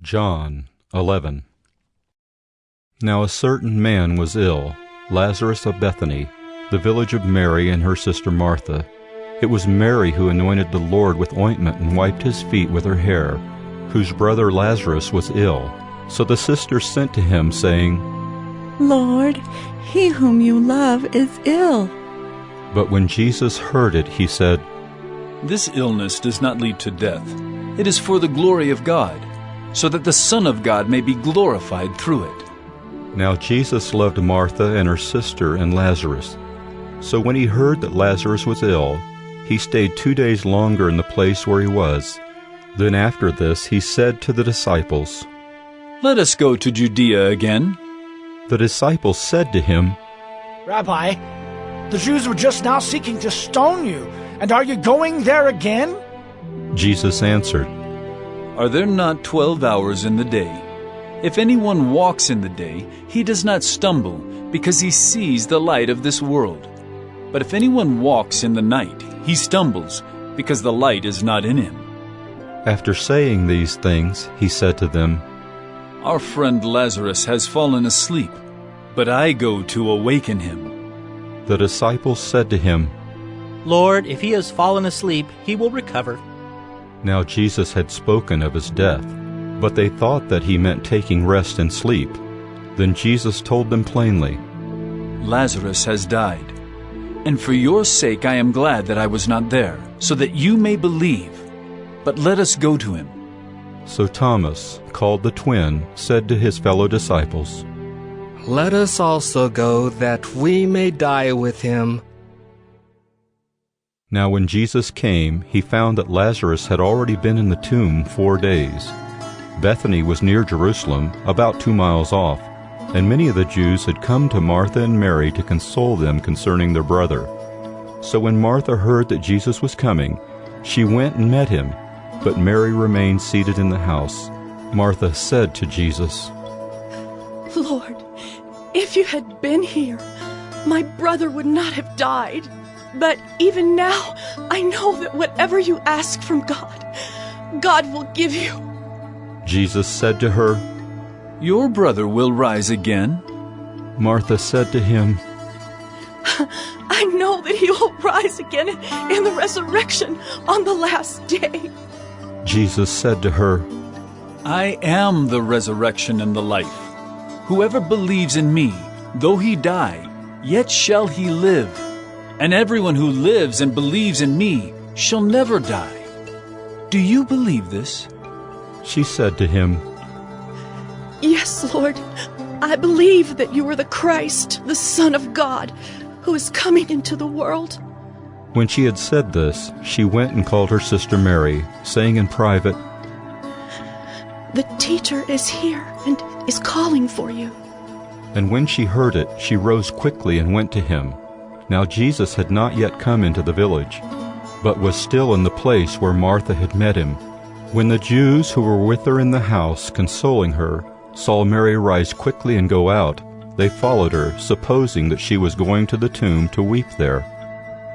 John 11. Now a certain man was ill, Lazarus of Bethany, the village of Mary and her sister Martha. It was Mary who anointed the Lord with ointment and wiped his feet with her hair, whose brother Lazarus was ill. So the sisters sent to him, saying, Lord, he whom you love is ill. But when Jesus heard it, he said, This illness does not lead to death. It is for the glory of God, so that the Son of God may be glorified through it. Now Jesus loved Martha and her sister and Lazarus. So when he heard that Lazarus was ill, he stayed 2 days longer in the place where he was. Then after this he said to the disciples, Let us go to Judea again. The disciples said to him, Rabbi, the Jews were just now seeking to stone you, and are you going there again? Jesus answered, Are there not 12 hours in the day? If anyone walks in the day, he does not stumble, because he sees the light of this world. But if anyone walks in the night, he stumbles, because the light is not in him. After saying these things, he said to them, Our friend Lazarus has fallen asleep, but I go to awaken him. The disciples said to him, Lord, if he has fallen asleep, he will recover. Now Jesus had spoken of his death, but they thought that he meant taking rest and sleep. Then Jesus told them plainly, Lazarus has died, and for your sake I am glad that I was not there, so that you may believe. But let us go to him. So Thomas, called the twin, said to his fellow disciples, Let us also go, that we may die with him. Now when Jesus came, he found that Lazarus had already been in the tomb 4 days. Bethany was near Jerusalem, about 2 miles off, and many of the Jews had come to Martha and Mary to console them concerning their brother. So when Martha heard that Jesus was coming, she went and met him, but Mary remained seated in the house. Martha said to Jesus, Lord, if you had been here, my brother would not have died. But even now, I know that whatever you ask from God, God will give you. Jesus said to her, Your brother will rise again. Martha said to him, I know that he will rise again in the resurrection on the last day. Jesus said to her, I am the resurrection and the life. Whoever believes in me, though he die, yet shall he live. And everyone who lives and believes in me shall never die. Do you believe this? She said to him, Yes, Lord, I believe that you are the Christ, the Son of God, who is coming into the world. When she had said this, she went and called her sister Mary, saying in private, The teacher is here and is calling for you. And when she heard it, she rose quickly and went to him. Now Jesus had not yet come into the village, but was still in the place where Martha had met him. When the Jews who were with her in the house, consoling her, saw Mary rise quickly and go out, they followed her, supposing that she was going to the tomb to weep there.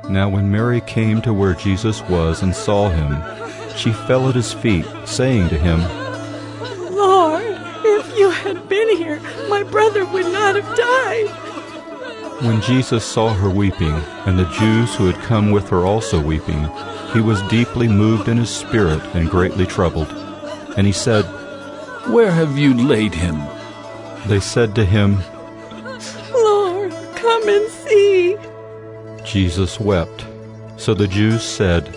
Now when Mary came to where Jesus was and saw him, she fell at his feet, saying to him, Lord, if you had been here, my brother would not have died. When Jesus saw her weeping, and the Jews who had come with her also weeping, he was deeply moved in his spirit and greatly troubled. And he said, Where have you laid him? They said to him, Lord, come and see. Jesus wept. So the Jews said,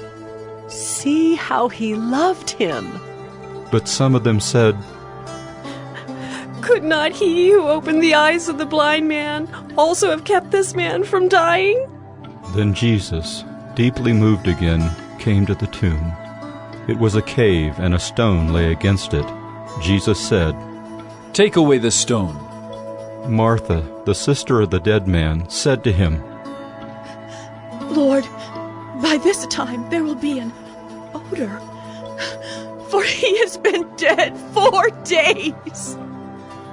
See how he loved him. But some of them said, Could not he who opened the eyes of the blind man also have kept this man from dying? Then Jesus, deeply moved again, came to the tomb. It was a cave, and a stone lay against it. Jesus said, Take away the stone. Martha, the sister of the dead man, said to him, Lord, by this time there will be an odor, for he has been dead 4 days.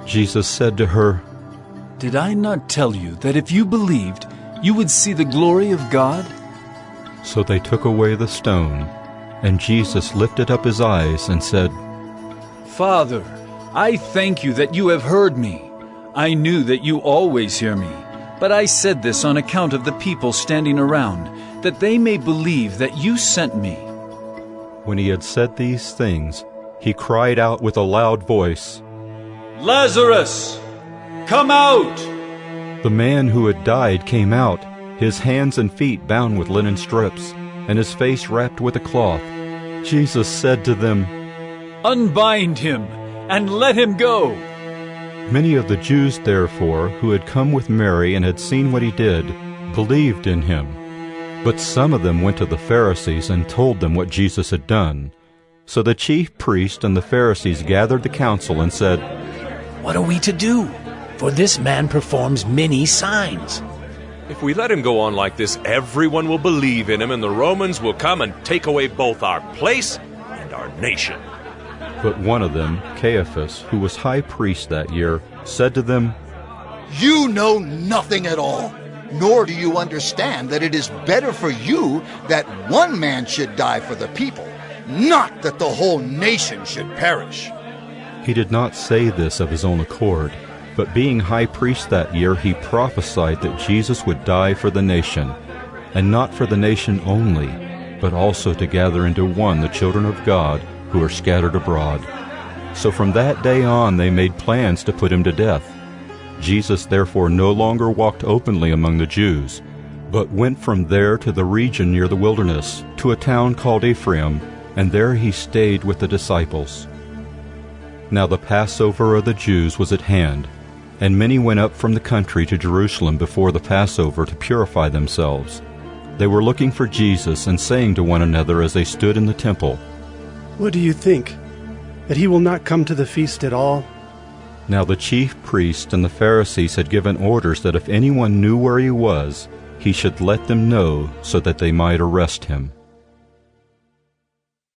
Jesus said to her, Did I not tell you that if you believed, you would see the glory of God? So they took away the stone, and Jesus lifted up his eyes and said, Father, I thank you that you have heard me. I knew that you always hear me, but I said this on account of the people standing around, that they may believe that you sent me. When he had said these things, he cried out with a loud voice, Lazarus, come out! The man who had died came out, his hands and feet bound with linen strips, and his face wrapped with a cloth. Jesus said to them, Unbind him, and let him go. Many of the Jews, therefore, who had come with Mary and had seen what he did, believed in him. But some of them went to the Pharisees and told them what Jesus had done. So the chief priest and the Pharisees gathered the council and said, What are we to do? For this man performs many signs. If we let him go on like this, everyone will believe in him, and the Romans will come and take away both our place and our nation. But one of them, Caiaphas, who was high priest that year, said to them, You know nothing at all, nor do you understand that it is better for you that one man should die for the people, not that the whole nation should perish. He did not say this of his own accord, but being high priest that year, he prophesied that Jesus would die for the nation, and not for the nation only, but also to gather into one the children of God who are scattered abroad. So from that day on they made plans to put him to death. Jesus therefore no longer walked openly among the Jews, but went from there to the region near the wilderness, to a town called Ephraim, and there he stayed with the disciples. Now the Passover of the Jews was at hand, and many went up from the country to Jerusalem before the Passover to purify themselves. They were looking for Jesus and saying to one another as they stood in the temple, What do you think? That he will not come to the feast at all? Now the chief priests and the Pharisees had given orders that if anyone knew where he was, he should let them know so that they might arrest him.